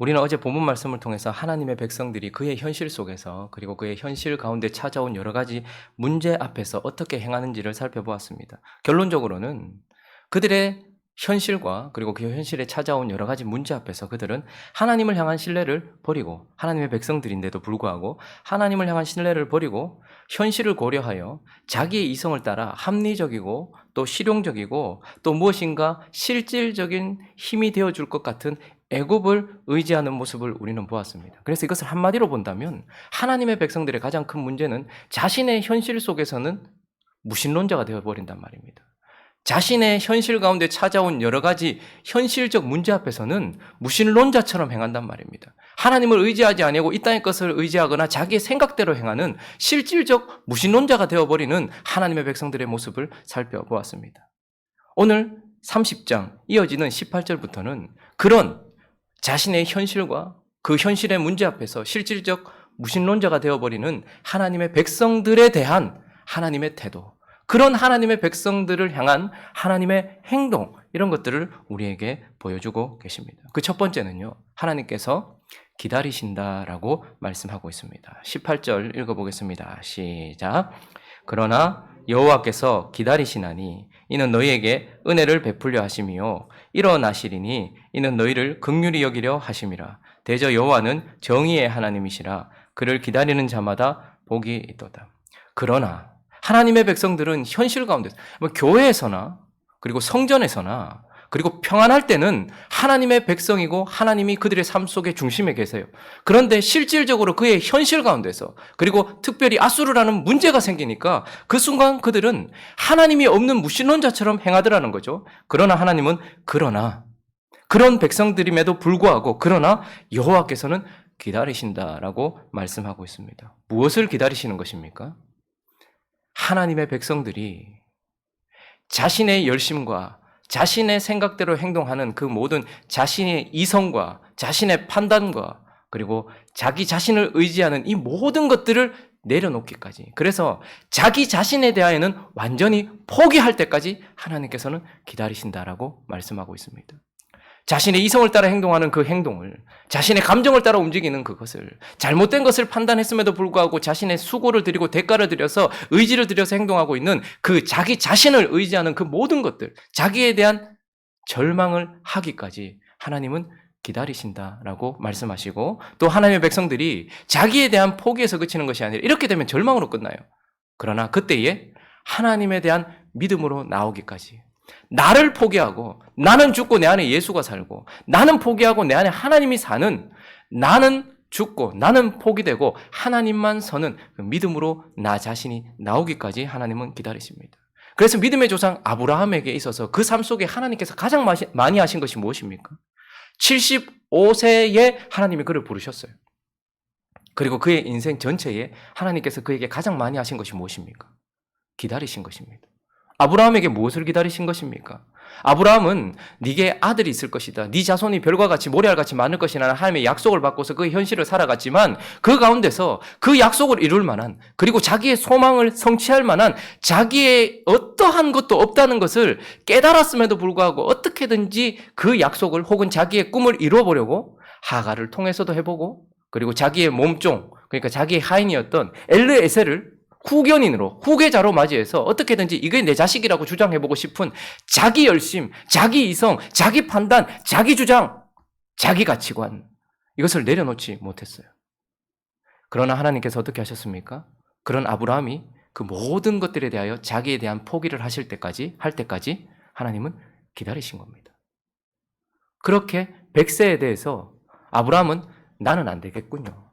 우리는 어제 본문 말씀을 통해서 하나님의 백성들이 그의 현실 속에서 그리고 그의 현실 가운데 찾아온 여러 가지 문제 앞에서 어떻게 행하는지를 살펴보았습니다. 결론적으로는 그들의 현실과 그리고 그 현실에 찾아온 여러 가지 문제 앞에서 그들은 하나님을 향한 신뢰를 버리고, 하나님의 백성들인데도 불구하고 하나님을 향한 신뢰를 버리고 현실을 고려하여 자기의 이성을 따라 합리적이고 또 실용적이고 또 무엇인가 실질적인 힘이 되어줄 것 같은 애굽을 의지하는 모습을 우리는 보았습니다. 그래서 이것을 한마디로 본다면 하나님의 백성들의 가장 큰 문제는 자신의 현실 속에서는 무신론자가 되어버린단 말입니다. 자신의 현실 가운데 찾아온 여러 가지 현실적 문제 앞에서는 무신론자처럼 행한단 말입니다. 하나님을 의지하지 아니하고 이 땅의 것을 의지하거나 자기의 생각대로 행하는 실질적 무신론자가 되어버리는 하나님의 백성들의 모습을 살펴보았습니다. 오늘 30장 이어지는 18절부터는 그런 자신의 현실과 그 현실의 문제 앞에서 실질적 무신론자가 되어버리는 하나님의 백성들에 대한 하나님의 태도, 그런 하나님의 백성들을 향한 하나님의 행동, 이런 것들을 우리에게 보여주고 계십니다. 그 첫 번째는요, 하나님께서 기다리신다라고 말씀하고 있습니다. 18절 읽어보겠습니다. 시작. 그러나 여호와께서 기다리시나니 이는 너희에게 은혜를 베풀려 하심이요 일어나시리니 이는 너희를 긍휼히 여기려 하심이라. 대저 여호와는 정의의 하나님이시라. 그를 기다리는 자마다 복이 있도다. 그러나 하나님의 백성들은 현실 가운데 교회에서나 그리고 성전에서나 그리고 평안할 때는 하나님의 백성이고 하나님이 그들의 삶 속에 중심에 계세요. 그런데 실질적으로 그의 현실 가운데서 그리고 특별히 아수르라는 문제가 생기니까 그 순간 그들은 하나님이 없는 무신론자처럼 행하더라는 거죠. 그러나 하나님은 그런 백성들임에도 불구하고 그러나 여호와께서는 기다리신다라고 말씀하고 있습니다. 무엇을 기다리시는 것입니까? 하나님의 백성들이 자신의 열심과 자신의 생각대로 행동하는 그 모든 자신의 이성과 자신의 판단과 그리고 자기 자신을 의지하는 이 모든 것들을 내려놓기까지, 그래서 자기 자신에 대하여는 완전히 포기할 때까지 하나님께서는 기다리신다라고 말씀하고 있습니다. 자신의 이성을 따라 행동하는 그 행동을, 자신의 감정을 따라 움직이는 그것을, 잘못된 것을 판단했음에도 불구하고 자신의 수고를 들이고 대가를 들여서 의지를 들여서 행동하고 있는 그 자기 자신을 의지하는 그 모든 것들, 자기에 대한 절망을 하기까지 하나님은 기다리신다라고 말씀하시고, 또 하나님의 백성들이 자기에 대한 포기에서 그치는 것이 아니라 이렇게 되면 절망으로 끝나요. 그러나 그때에 하나님에 대한 믿음으로 나오기까지, 나를 포기하고 나는 죽고 내 안에 예수가 살고, 나는 포기하고 내 안에 하나님이 사는, 나는 죽고 나는 포기되고 하나님만 서는 그 믿음으로 나 자신이 나오기까지 하나님은 기다리십니다. 그래서 믿음의 조상 아브라함에게 있어서 그 삶 속에 하나님께서 가장 많이 하신 것이 무엇입니까? 75세에 하나님이 그를 부르셨어요. 그리고 그의 인생 전체에 하나님께서 그에게 가장 많이 하신 것이 무엇입니까? 기다리신 것입니다. 아브라함에게 무엇을 기다리신 것입니까? 아브라함은 네게 아들이 있을 것이다, 네 자손이 별과 같이 모래알같이 많을 것이라는 하나님의 약속을 받고서 그 현실을 살아갔지만 그 가운데서 그 약속을 이룰 만한, 그리고 자기의 소망을 성취할 만한 자기의 어떠한 것도 없다는 것을 깨달았음에도 불구하고 어떻게든지 그 약속을 혹은 자기의 꿈을 이루어보려고 하갈을 통해서도 해보고, 그리고 자기의 몸종, 그러니까 자기의 하인이었던 엘르에셀을 후견인으로, 후계자로 맞이해서 어떻게든지 이게 내 자식이라고 주장해보고 싶은 자기 열심, 자기 이성, 자기 판단, 자기 주장, 자기 가치관, 이것을 내려놓지 못했어요. 그러나 하나님께서 어떻게 하셨습니까? 그런 아브라함이 그 모든 것들에 대하여 자기에 대한 포기를 할 때까지 하나님은 기다리신 겁니다. 그렇게 100세에 대해서 아브라함은 나는 안 되겠군요,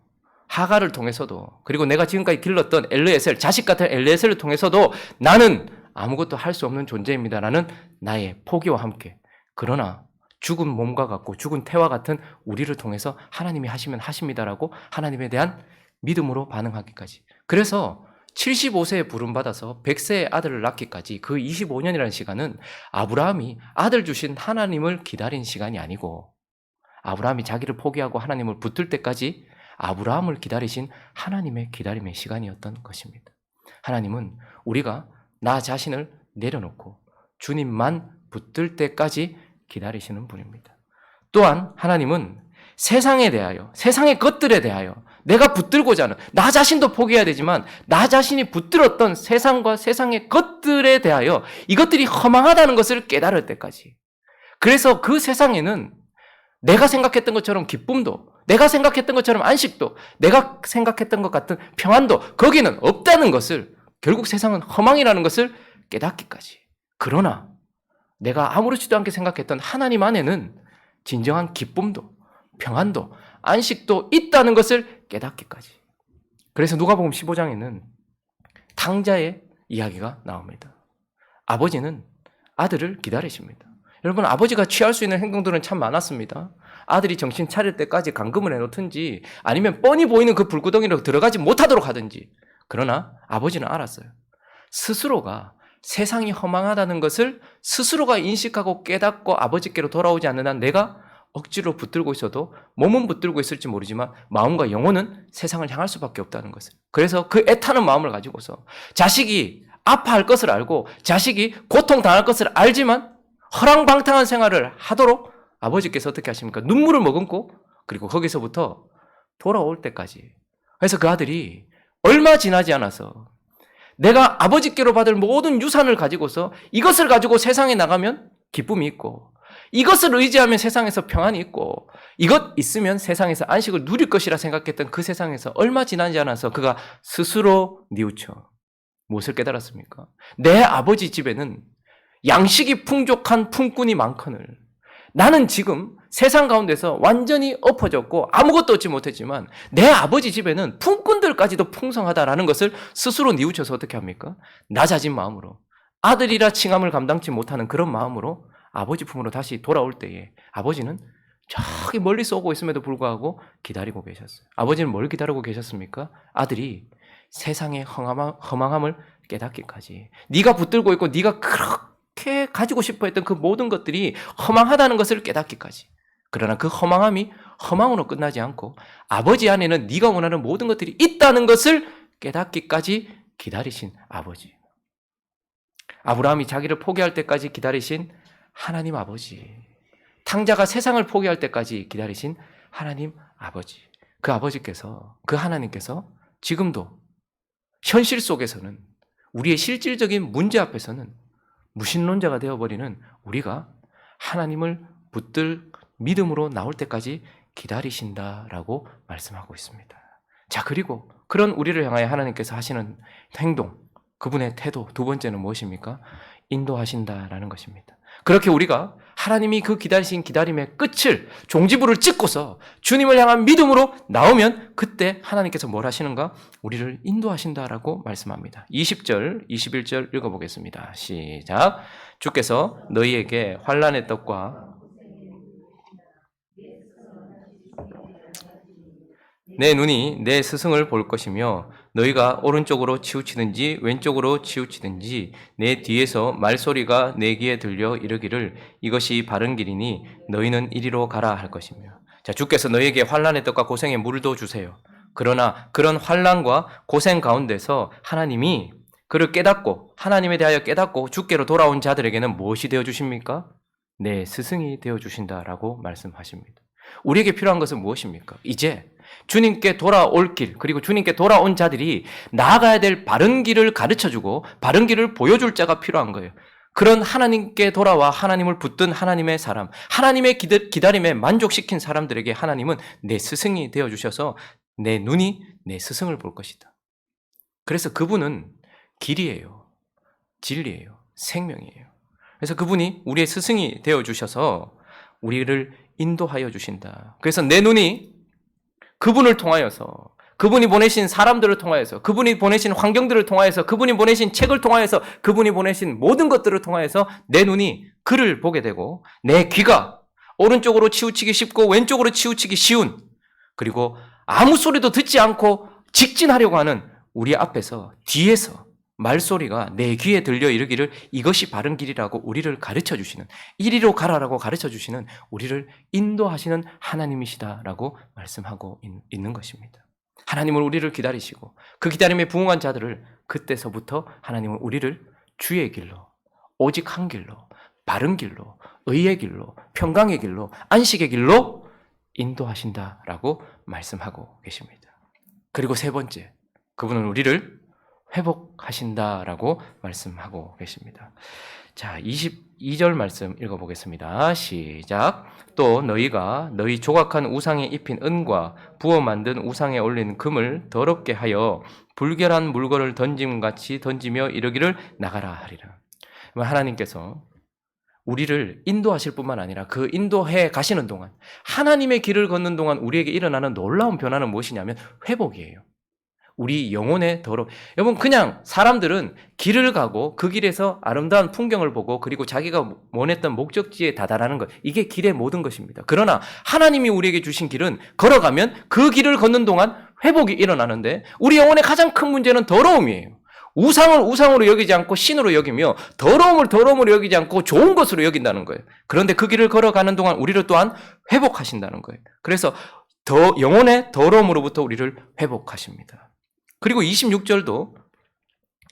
하갈을 통해서도, 그리고 내가 지금까지 길렀던 엘르에셀, 자식 같은 엘르에셀을 통해서도 나는 아무것도 할 수 없는 존재입니다라는 나의 포기와 함께, 그러나 죽은 몸과 같고 죽은 태와 같은 우리를 통해서 하나님이 하시면 하십니다라고 하나님에 대한 믿음으로 반응하기까지. 그래서 75세에 부름받아서 100세의 아들을 낳기까지 그 25년이라는 시간은 아브라함이 아들 주신 하나님을 기다린 시간이 아니고, 아브라함이 자기를 포기하고 하나님을 붙들 때까지 아브라함을 기다리신 하나님의 기다림의 시간이었던 것입니다. 하나님은 우리가 나 자신을 내려놓고 주님만 붙들 때까지 기다리시는 분입니다. 또한 하나님은 세상에 대하여, 세상의 것들에 대하여 내가 붙들고자 하는, 나 자신도 포기해야 되지만 나 자신이 붙들었던 세상과 세상의 것들에 대하여 이것들이 허망하다는 것을 깨달을 때까지. 그래서 그 세상에는 내가 생각했던 것처럼 기쁨도, 내가 생각했던 것처럼 안식도, 내가 생각했던 것 같은 평안도 거기는 없다는 것을, 결국 세상은 허망이라는 것을 깨닫기까지. 그러나 내가 아무렇지도 않게 생각했던 하나님 안에는 진정한 기쁨도, 평안도, 안식도 있다는 것을 깨닫기까지. 그래서 누가복음 15장에는 탕자의 이야기가 나옵니다. 아버지는 아들을 기다리십니다. 여러분, 아버지가 취할 수 있는 행동들은 참 많았습니다. 아들이 정신 차릴 때까지 감금을 해놓든지 아니면 뻔히 보이는 그 불구덩이로 들어가지 못하도록 하든지. 그러나 아버지는 알았어요. 스스로가 세상이 허망하다는 것을 스스로가 인식하고 깨닫고 아버지께로 돌아오지 않는 한 내가 억지로 붙들고 있어도 몸은 붙들고 있을지 모르지만 마음과 영혼은 세상을 향할 수밖에 없다는 것을. 그래서 그 애타는 마음을 가지고서 자식이 아파할 것을 알고 자식이 고통당할 것을 알지만 허랑방탕한 생활을 하도록 아버지께서 어떻게 하십니까? 눈물을 머금고 그리고 거기서부터 돌아올 때까지. 그래서 그 아들이 얼마 지나지 않아서 내가 아버지께로 받을 모든 유산을 가지고서 이것을 가지고 세상에 나가면 기쁨이 있고 이것을 의지하면 세상에서 평안이 있고 이것 있으면 세상에서 안식을 누릴 것이라 생각했던 그 세상에서 얼마 지나지 않아서 그가 스스로 뉘우쳐 무엇을 깨달았습니까? 내 아버지 집에는 양식이 풍족한 품꾼이 많거늘 나는 지금 세상 가운데서 완전히 엎어졌고 아무것도 얻지 못했지만 내 아버지 집에는 품꾼들까지도 풍성하다라는 것을 스스로 뉘우쳐서 어떻게 합니까? 낮아진 마음으로 아들이라 칭함을 감당치 못하는 그런 마음으로 아버지 품으로 다시 돌아올 때에 아버지는 저기 멀리서 오고 있음에도 불구하고 기다리고 계셨어요. 아버지는 뭘 기다리고 계셨습니까? 아들이 세상의 허망함을 깨닫기까지. 네가 붙들고 있고 네가 그렇게 가지고 싶어 했던 그 모든 것들이 허망하다는 것을 깨닫기까지. 그러나 그 허망함이 허망으로 끝나지 않고 아버지 안에는 네가 원하는 모든 것들이 있다는 것을 깨닫기까지 기다리신 아버지. 아브라함이 자기를 포기할 때까지 기다리신 하나님 아버지. 탕자가 세상을 포기할 때까지 기다리신 하나님 아버지. 그 아버지께서, 그 하나님께서 지금도 현실 속에서는 우리의 실질적인 문제 앞에서는 무신론자가 되어버리는 우리가 하나님을 붙들 믿음으로 나올 때까지 기다리신다라고 말씀하고 있습니다. 자, 그리고 그런 우리를 향하여 하나님께서 하시는 행동, 그분의 태도 두 번째는 무엇입니까? 인도하신다라는 것입니다. 그렇게 우리가 하나님이 그 기다리신 기다림의 끝을 종지부를 찍고서 주님을 향한 믿음으로 나오면 그때 하나님께서 뭘 하시는가? 우리를 인도하신다라고 말씀합니다. 20절, 21절 읽어보겠습니다. 시작. 주께서 너희에게 환난의 떡과 내 눈이 내 스승을 볼 것이며 너희가 오른쪽으로 치우치든지 왼쪽으로 치우치든지 내 뒤에서 말소리가 내 귀에 들려 이르기를 이것이 바른 길이니 너희는 이리로 가라 할 것이며. 자, 주께서 너희에게 환난의 떡과 고생의 물도 주세요. 그러나 그런 환난과 고생 가운데서 하나님이 그를 깨닫고 하나님에 대하여 깨닫고 주께로 돌아온 자들에게는 무엇이 되어 주십니까? 내 스승이 되어 주신다라고 말씀하십니다. 우리에게 필요한 것은 무엇입니까? 이제 주님께 돌아올 길, 그리고 주님께 돌아온 자들이 나아가야 될 바른 길을 가르쳐주고 바른 길을 보여줄 자가 필요한 거예요. 그런 하나님께 돌아와 하나님을 붙든 하나님의 사람, 하나님의 기다림에 만족시킨 사람들에게 하나님은 내 스승이 되어주셔서 내 눈이 내 스승을 볼 것이다. 그래서 그분은 길이에요. 진리예요. 생명이에요. 그래서 그분이 우리의 스승이 되어주셔서 우리를 인도하여 주신다. 그래서 내 눈이 그분을 통하여서, 그분이 보내신 사람들을 통하여서, 그분이 보내신 환경들을 통하여서, 그분이 보내신 책을 통하여서, 그분이 보내신 모든 것들을 통하여서 내 눈이 그를 보게 되고 내 귀가 오른쪽으로 치우치기 쉽고 왼쪽으로 치우치기 쉬운, 그리고 아무 소리도 듣지 않고 직진하려고 하는 우리 앞에서 뒤에서 말소리가 내 귀에 들려 이르기를 이것이 바른 길이라고 우리를 가르쳐 주시는, 이리로 가라라고 가르쳐 주시는, 우리를 인도하시는 하나님이시다라고 말씀하고 있는 것입니다. 하나님은 우리를 기다리시고 그 기다림에 부응한 자들을 그때서부터 하나님은 우리를 주의 길로, 오직 한 길로, 바른 길로, 의의 길로, 평강의 길로, 안식의 길로 인도하신다라고 말씀하고 계십니다. 그리고 세 번째, 그분은 우리를 회복하신다라고 말씀하고 계십니다. 자, 22절 말씀 읽어보겠습니다. 시작. 또 너희가 너희 조각한 우상에 입힌 은과 부어 만든 우상에 올린 금을 더럽게 하여 불결한 물건을 던짐같이 던지며 이르기를 나가라 하리라. 하나님께서 우리를 인도하실 뿐만 아니라 그 인도해 가시는 동안, 하나님의 길을 걷는 동안 우리에게 일어나는 놀라운 변화는 무엇이냐면 회복이에요. 우리 영혼의 여러분, 그냥 사람들은 길을 가고 그 길에서 아름다운 풍경을 보고 그리고 자기가 원했던 목적지에 다다라는 것, 이게 길의 모든 것입니다. 그러나 하나님이 우리에게 주신 길은 걸어가면 그 길을 걷는 동안 회복이 일어나는데, 우리 영혼의 가장 큰 문제는 더러움이에요. 우상을 우상으로 여기지 않고 신으로 여기며 더러움을 더러움으로 여기지 않고 좋은 것으로 여긴다는 거예요. 그런데 그 길을 걸어가는 동안 우리를 또한 회복하신다는 거예요. 그래서 영혼의 더러움으로부터 우리를 회복하십니다. 그리고 26절도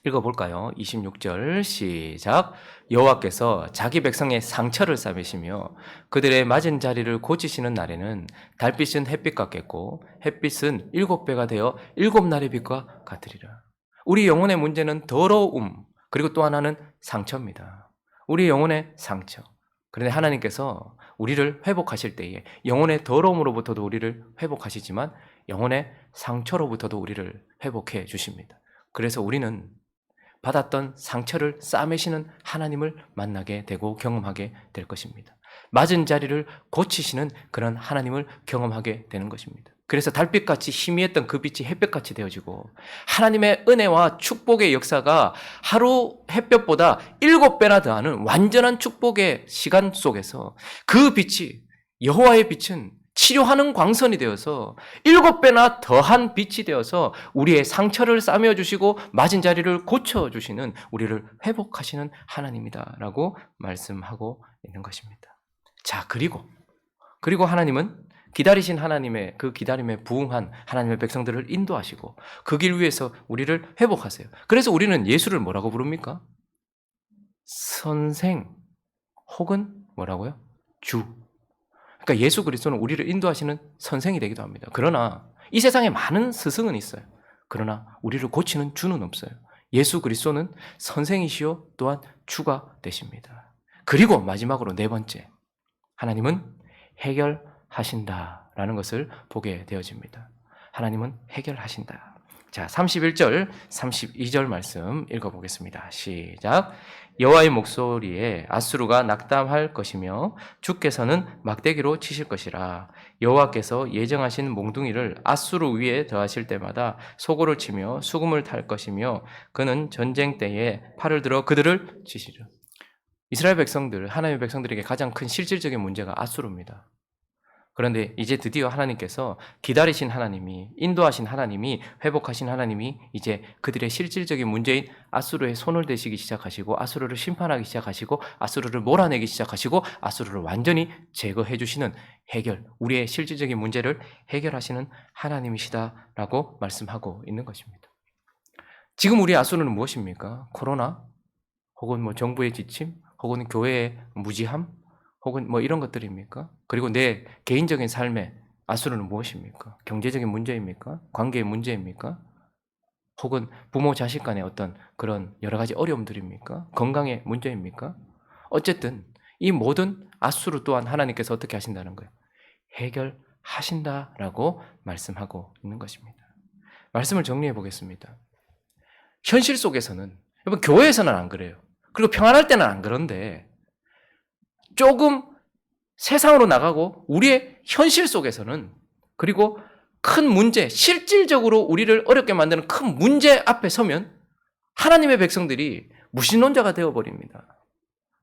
읽어볼까요? 26절 시작. 여호와께서 자기 백성의 상처를 싸매시며 그들의 맞은 자리를 고치시는 날에는 달빛은 햇빛 같겠고 햇빛은 7배가 되어 7날의 빛과 같으리라. 우리 영혼의 문제는 더러움, 그리고 또 하나는 상처입니다. 우리 영혼의 상처. 그런데 하나님께서 우리를 회복하실 때에 영혼의 더러움으로부터도 우리를 회복하시지만 영혼의 상처로부터도 우리를 회복해 주십니다. 그래서 우리는 받았던 상처를 싸매시는 하나님을 만나게 되고 경험하게 될 것입니다. 맞은 자리를 고치시는 그런 하나님을 경험하게 되는 것입니다. 그래서 달빛같이 희미했던 그 빛이 햇볕같이 되어지고 하나님의 은혜와 축복의 역사가 하루 햇볕보다 7배나 더하는 완전한 축복의 시간 속에서 그 빛이, 여호와의 빛은 치료하는 광선이 되어서 7배나 더한 빛이 되어서 우리의 상처를 싸매어주시고 맞은 자리를 고쳐주시는, 우리를 회복하시는 하나님이다라고 말씀하고 있는 것입니다. 자, 그리고 하나님은 기다리신 하나님의 그 기다림에 부응한 하나님의 백성들을 인도하시고 그 길 위에서 우리를 회복하세요. 그래서 우리는 예수를 뭐라고 부릅니까? 선생 혹은 뭐라고요? 주. 그러니까 예수 그리스도는 우리를 인도하시는 선생이 되기도 합니다. 그러나 이 세상에 많은 스승은 있어요. 그러나 우리를 고치는 주는 없어요. 예수 그리스도는 선생이시요 또한 주가 되십니다. 그리고 마지막으로 네 번째, 하나님은 해결하신다라는 것을 보게 되어집니다. 하나님은 해결하신다. 자, 31절, 32절 말씀 읽어보겠습니다. 시작. 여호와의 목소리에 앗수르가 낙담할 것이며 주께서는 막대기로 치실 것이라. 여호와께서 예정하신 몽둥이를 앗수르 위에 더하실 때마다 소고를 치며 수금을 탈 것이며 그는 전쟁 때에 팔을 들어 그들을 치시리라. 이스라엘 백성들, 하나님의 백성들에게 가장 큰 실질적인 문제가 앗수르입니다. 그런데 이제 드디어 하나님께서 기다리신 하나님이, 인도하신 하나님이, 회복하신 하나님이 이제 그들의 실질적인 문제인 앗수르의 손을 대시기 시작하시고 아수르를 심판하기 시작하시고 아수르를 몰아내기 시작하시고 아수르를 완전히 제거해 주시는 해결, 우리의 실질적인 문제를 해결하시는 하나님이시다라고 말씀하고 있는 것입니다. 지금 우리 아수르는 무엇입니까? 코로나? 혹은 정부의 지침? 혹은 교회의 무지함? 혹은 이런 것들입니까? 그리고 내 개인적인 삶의 앗수르는 무엇입니까? 경제적인 문제입니까? 관계의 문제입니까? 혹은 부모 자식 간의 어떤 그런 여러 가지 어려움들입니까? 건강의 문제입니까? 어쨌든 이 모든 앗수르 또한 하나님께서 어떻게 하신다는 거예요? 해결하신다라고 말씀하고 있는 것입니다. 말씀을 정리해 보겠습니다. 현실 속에서는, 여러분, 교회에서는 안 그래요. 그리고 평안할 때는 안 그런데 조금 세상으로 나가고 우리의 현실 속에서는, 그리고 큰 문제, 실질적으로 우리를 어렵게 만드는 큰 문제 앞에 서면 하나님의 백성들이 무신론자가 되어버립니다.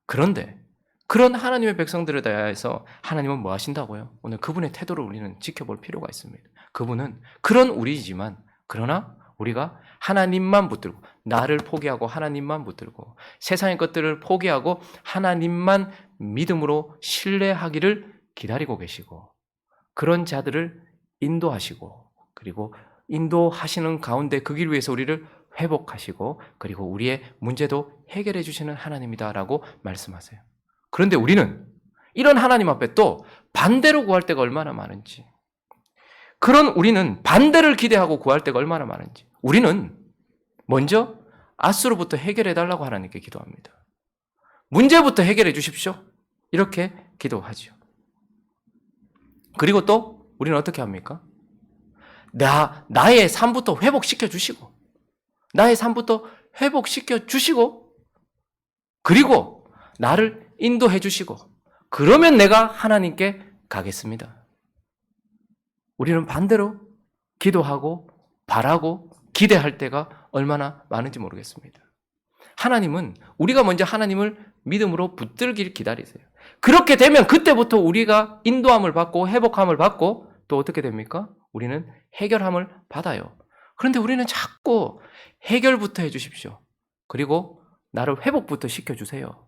그런데 그런 하나님의 백성들에 대해서 하나님은 뭐 하신다고요? 오늘 그분의 태도를 우리는 지켜볼 필요가 있습니다. 그분은 그런 우리지만, 그러나 우리가 하나님만 붙들고, 나를 포기하고 하나님만 붙들고 세상의 것들을 포기하고 하나님만 믿음으로 신뢰하기를 기다리고 계시고, 그런 자들을 인도하시고, 그리고 인도하시는 가운데 그 길 위에서 우리를 회복하시고, 그리고 우리의 문제도 해결해 주시는 하나님이다라고 말씀하세요. 그런데 우리는 이런 하나님 앞에 또 반대로 구할 때가 얼마나 많은지, 그런 우리는 반대를 기대하고 구할 때가 얼마나 많은지, 우리는 먼저 아수로부터 해결해 달라고 하나님께 기도합니다. 문제부터 해결해 주십시오. 이렇게 기도하죠. 그리고 또 우리는 어떻게 합니까? 나의 삶부터 회복시켜 주시고, 나의 삶부터 회복시켜 주시고, 그리고 나를 인도해 주시고, 그러면 내가 하나님께 가겠습니다. 우리는 반대로 기도하고 바라고 기대할 때가 얼마나 많은지 모르겠습니다. 하나님은 우리가 먼저 하나님을 믿음으로 붙들길 기다리세요. 그렇게 되면 그때부터 우리가 인도함을 받고 회복함을 받고 또 어떻게 됩니까? 우리는 해결함을 받아요. 그런데 우리는 자꾸 해결부터 해주십시오. 그리고 나를 회복부터 시켜주세요.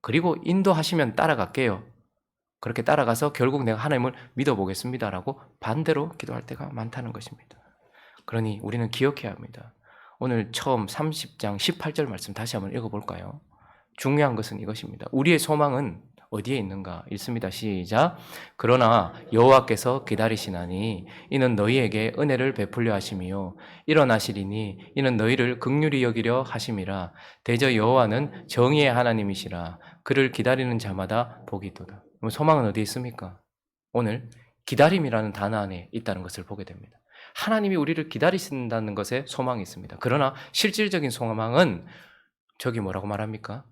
그리고 인도하시면 따라갈게요. 그렇게 따라가서 결국 내가 하나님을 믿어보겠습니다라고 반대로 기도할 때가 많다는 것입니다. 그러니 우리는 기억해야 합니다. 오늘 처음 30장 18절 말씀 다시 한번 읽어볼까요? 중요한 것은 이것입니다. 우리의 소망은 어디에 있는가? 읽습니다. 시작. 그러나 여호와께서 기다리시나니 이는 너희에게 은혜를 베풀려 하심이요 일어나시리니 이는 너희를 긍휼히 여기려 하심이라. 대저 여호와는 정의의 하나님이시라. 그를 기다리는 자마다 복이 있도다. 그럼 소망은 어디에 있습니까? 오늘 기다림이라는 단어 안에 있다는 것을 보게 됩니다. 하나님이 우리를 기다리신다는 것에 소망이 있습니다. 그러나 실질적인 소망은 저기 뭐라고 말합니까?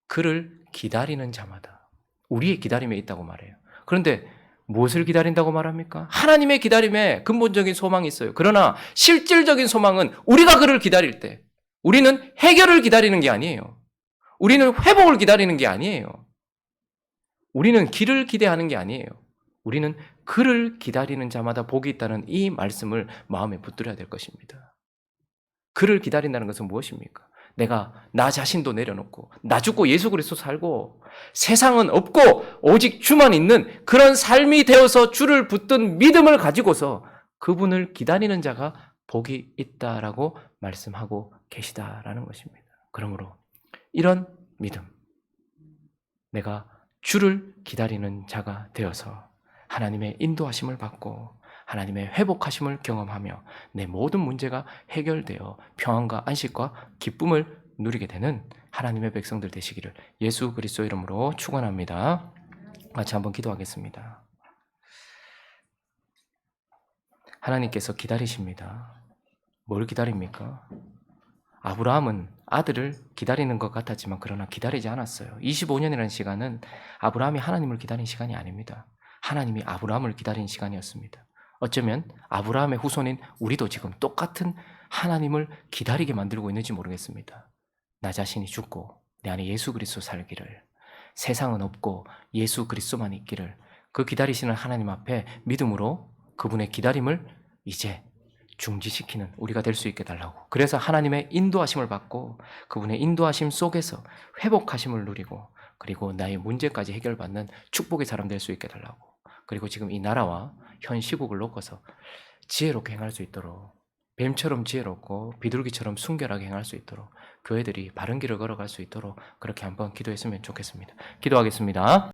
그를 기다리는 자마다 우리의 기다림에 있다고 말해요. 그런데 무엇을 기다린다고 말합니까? 하나님의 기다림에 근본적인 소망이 있어요. 그러나 실질적인 소망은 우리가 그를 기다릴 때, 우리는 해결을 기다리는 게 아니에요. 우리는 회복을 기다리는 게 아니에요. 우리는 길을 기대하는 게 아니에요. 우리는 그를 기다리는 자마다 복이 있다는 이 말씀을 마음에 붙들어야 될 것입니다. 그를 기다린다는 것은 무엇입니까? 내가 나 자신도 내려놓고 나 죽고 예수 그리스도 살고 세상은 없고 오직 주만 있는 그런 삶이 되어서 주를 붙든 믿음을 가지고서 그분을 기다리는 자가 복이 있다라고 말씀하고 계시다라는 것입니다. 그러므로 이런 믿음, 내가 주를 기다리는 자가 되어서 하나님의 인도하심을 받고 하나님의 회복하심을 경험하며 내 모든 문제가 해결되어 평안과 안식과 기쁨을 누리게 되는 하나님의 백성들 되시기를 예수 그리스도 이름으로 축원합니다. 같이 한번 기도하겠습니다. 하나님께서 기다리십니다. 뭘 기다립니까? 아브라함은 아들을 기다리는 것 같았지만 그러나 기다리지 않았어요. 25년이라는 시간은 아브라함이 하나님을 기다린 시간이 아닙니다. 하나님이 아브라함을 기다린 시간이었습니다. 어쩌면 아브라함의 후손인 우리도 지금 똑같은 하나님을 기다리게 만들고 있는지 모르겠습니다. 나 자신이 죽고 내 안에 예수 그리스도 살기를, 세상은 없고 예수 그리스도만 있기를, 그 기다리시는 하나님 앞에 믿음으로 그분의 기다림을 이제 중지시키는 우리가 될 수 있게 달라고, 그래서 하나님의 인도하심을 받고 그분의 인도하심 속에서 회복하심을 누리고 그리고 나의 문제까지 해결받는 축복의 사람 될 수 있게 달라고, 그리고 지금 이 나라와 현 시국을 놓고서 지혜롭게 행할 수 있도록, 뱀처럼 지혜롭고 비둘기처럼 순결하게 행할 수 있도록 교회들이 바른 길을 걸어갈 수 있도록 그렇게 한번 기도했으면 좋겠습니다. 기도하겠습니다.